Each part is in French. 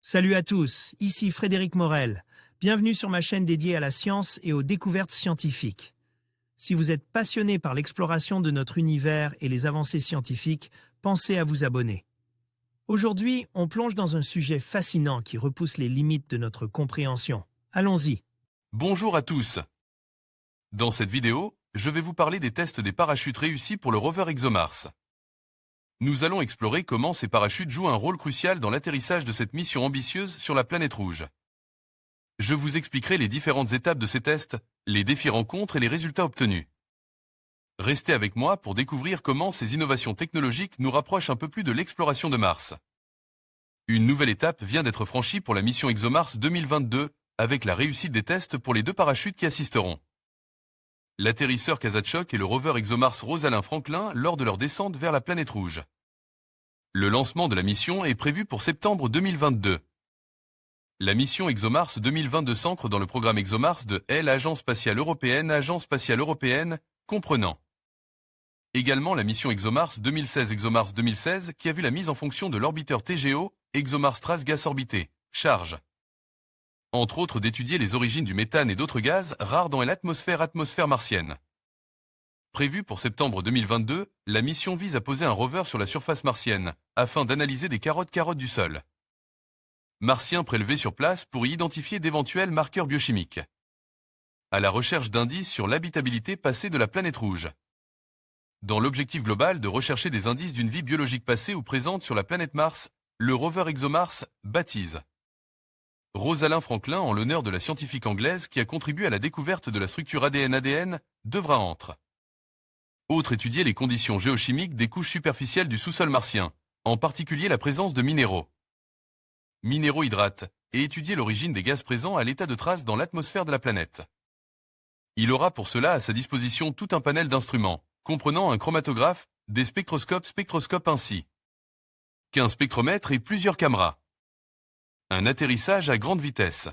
Salut à tous, ici Frédéric Morel. Bienvenue sur ma chaîne dédiée à la science et aux découvertes scientifiques. Si vous êtes passionné par l'exploration de notre univers et les avancées scientifiques, pensez à vous abonner. Aujourd'hui, on plonge dans un sujet fascinant qui repousse les limites de notre compréhension. Allons-y. Bonjour à tous. Dans cette vidéo, je vais vous parler des tests des parachutes réussis pour le rover ExoMars. Nous allons explorer comment ces parachutes jouent un rôle crucial dans l'atterrissage de cette mission ambitieuse sur la planète rouge. Je vous expliquerai les différentes étapes de ces tests, les défis rencontres et les résultats obtenus. Restez avec moi pour découvrir comment ces innovations technologiques nous rapprochent un peu plus de l'exploration de Mars. Une nouvelle étape vient d'être franchie pour la mission ExoMars 2022, avec la réussite des tests pour les deux parachutes qui assisteront. L'atterrisseur Kazachok et le rover ExoMars Rosalind Franklin lors de leur descente vers la planète rouge. Le lancement de la mission est prévu pour septembre 2022. La mission ExoMars 2022 s'ancre dans le programme ExoMars de l'Agence spatiale européenne, comprenant également la mission ExoMars 2016 qui a vu la mise en fonction de l'orbiteur TGO, ExoMars Trace Gas Orbité, charge. Entre autres d'étudier les origines du méthane et d'autres gaz rares dans l'atmosphère martienne. Prévue pour septembre 2022, la mission vise à poser un rover sur la surface martienne, afin d'analyser des carottes du sol martien prélevés sur place pour y identifier d'éventuels marqueurs biochimiques. À la recherche d'indices sur l'habitabilité passée de la planète rouge. Dans l'objectif global de rechercher des indices d'une vie biologique passée ou présente sur la planète Mars, le rover ExoMars baptise Rosalind Franklin en l'honneur de la scientifique anglaise qui a contribué à la découverte de la structure ADN devra entre autres étudier les conditions géochimiques des couches superficielles du sous-sol martien, en particulier la présence de minéraux hydrates, et étudier l'origine des gaz présents à l'état de trace dans l'atmosphère de la planète. Il aura pour cela à sa disposition tout un panel d'instruments, comprenant un chromatographe, des spectroscopes ainsi qu'un spectromètre et plusieurs caméras. Un atterrissage à grande vitesse.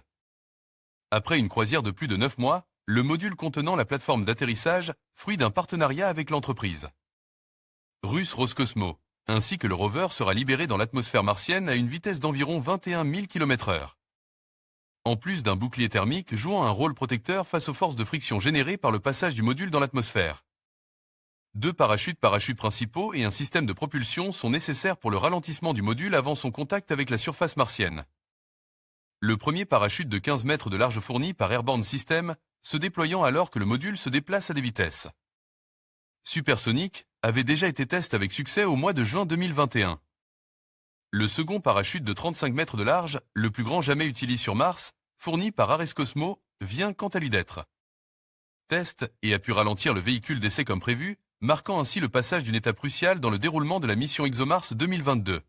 Après une croisière de plus de 9 mois, le module contenant la plateforme d'atterrissage, fruit d'un partenariat avec l'entreprise russe Roscosmos, ainsi que le rover sera libéré dans l'atmosphère martienne à une vitesse d'environ 21 000 km/h. En plus d'un bouclier thermique jouant un rôle protecteur face aux forces de friction générées par le passage du module dans l'atmosphère. Deux parachutes principaux et un système de propulsion sont nécessaires pour le ralentissement du module avant son contact avec la surface martienne. Le premier parachute de 15 mètres de large fourni par Airborne System, se déployant alors que le module se déplace à des vitesses supersoniques, avait déjà été testé avec succès au mois de juin 2021. Le second parachute de 35 mètres de large, le plus grand jamais utilisé sur Mars, fourni par Ares Cosmos, vient quant à lui d'être test et a pu ralentir le véhicule d'essai comme prévu, marquant ainsi le passage d'une étape cruciale dans le déroulement de la mission ExoMars 2022.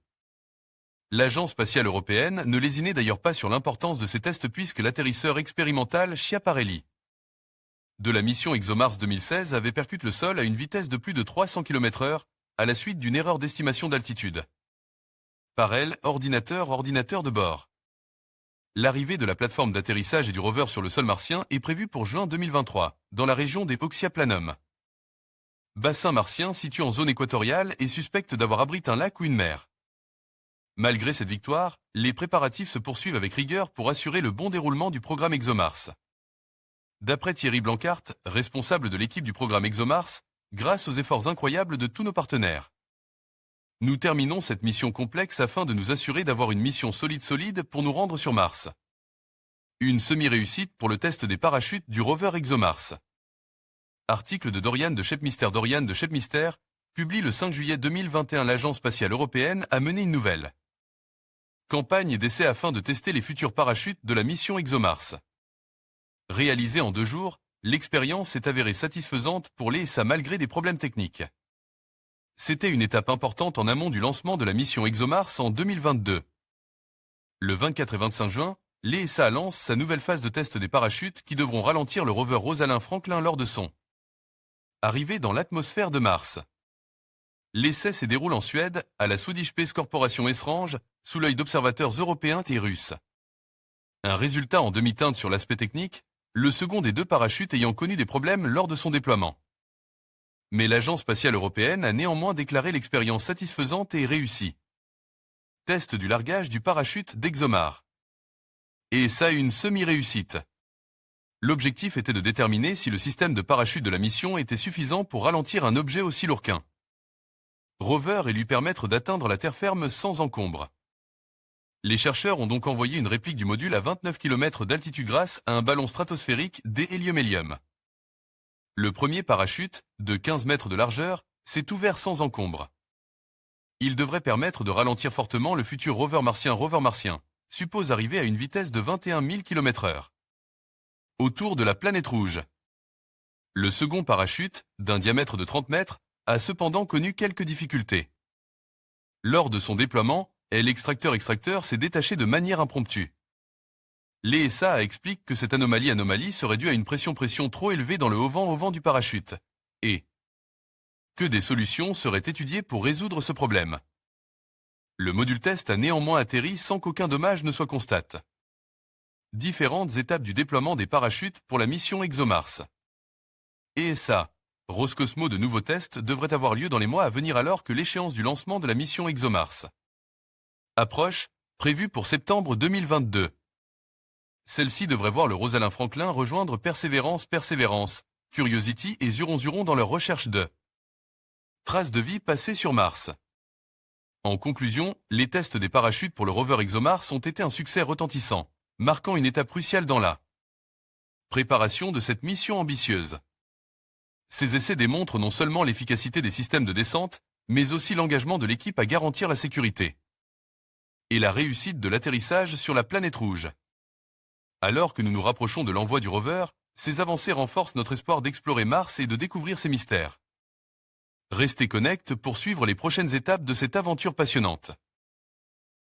L'Agence spatiale européenne ne lésinait d'ailleurs pas sur l'importance de ces tests puisque l'atterrisseur expérimental Schiaparelli de la mission ExoMars 2016 avait percuté le sol à une vitesse de plus de 300 km/h à la suite d'une erreur d'estimation d'altitude. Par elle, ordinateur de bord. L'arrivée de la plateforme d'atterrissage et du rover sur le sol martien est prévue pour juin 2023, dans la région des Oxyaplanum. Bassin martien situé en zone équatoriale et suspecte d'avoir abrité un lac ou une mer. Malgré cette victoire, les préparatifs se poursuivent avec rigueur pour assurer le bon déroulement du programme ExoMars. D'après Thierry Blancart, responsable de l'équipe du programme ExoMars, grâce aux efforts incroyables de tous nos partenaires. Nous terminons cette mission complexe afin de nous assurer d'avoir une mission solide pour nous rendre sur Mars. Une semi-réussite pour le test des parachutes du rover ExoMars. Article de Dorian de Shepmister, publie le 5 juillet 2021. L'Agence spatiale européenne a mené une nouvelle campagne d'essai afin de tester les futurs parachutes de la mission ExoMars. Réalisée en 2 jours, l'expérience s'est avérée satisfaisante pour l'ESA malgré des problèmes techniques. C'était une étape importante en amont du lancement de la mission ExoMars en 2022. Le 24 et 25 juin, l'ESA lance sa nouvelle phase de test des parachutes qui devront ralentir le rover Rosalind Franklin lors de son arrivée dans l'atmosphère de Mars. L'essai se déroule en Suède, à la Swedish Space Corporation Esrange, sous l'œil d'observateurs européens et russes. Un résultat en demi-teinte sur l'aspect technique, le second des 2 parachutes ayant connu des problèmes lors de son déploiement. Mais l'Agence spatiale européenne a néanmoins déclaré l'expérience satisfaisante et réussie. Test du largage du parachute d'ExoMars. Et ça, une semi-réussite. L'objectif était de déterminer si le système de parachute de la mission était suffisant pour ralentir un objet aussi lourd qu'un rover et lui permettre d'atteindre la terre ferme sans encombre. Les chercheurs ont donc envoyé une réplique du module à 29 km d'altitude grâce à un ballon stratosphérique d'hélium-hélium. Le premier parachute, de 15 mètres de largeur, s'est ouvert sans encombre. Il devrait permettre de ralentir fortement le futur rover martien, suppose arriver à une vitesse de 21 000 km/h. Autour de la planète rouge. Le second parachute, d'un diamètre de 30 mètres, a cependant connu quelques difficultés. Lors de son déploiement, l'extracteur s'est détaché de manière impromptue. L'ESA explique que cette anomalie serait due à une pression trop élevée dans le haut-vent du parachute, et que des solutions seraient étudiées pour résoudre ce problème. Le module test a néanmoins atterri sans qu'aucun dommage ne soit constaté. Différentes étapes du déploiement des parachutes pour la mission ExoMars. ESA, Roscosmos de nouveaux tests devraient avoir lieu dans les mois à venir alors que l'échéance du lancement de la mission ExoMars approche, prévue pour septembre 2022. Celle-ci devrait voir le Rosalind Franklin rejoindre Perseverance, Curiosity et Zuron dans leur recherche de traces de vie passées sur Mars. En conclusion, les tests des parachutes pour le rover ExoMars ont été un succès retentissant, marquant une étape cruciale dans la préparation de cette mission ambitieuse. Ces essais démontrent non seulement l'efficacité des systèmes de descente, mais aussi l'engagement de l'équipe à garantir la sécurité et la réussite de l'atterrissage sur la planète rouge. Alors que nous nous rapprochons de l'envoi du rover, ces avancées renforcent notre espoir d'explorer Mars et de découvrir ses mystères. Restez connectés pour suivre les prochaines étapes de cette aventure passionnante.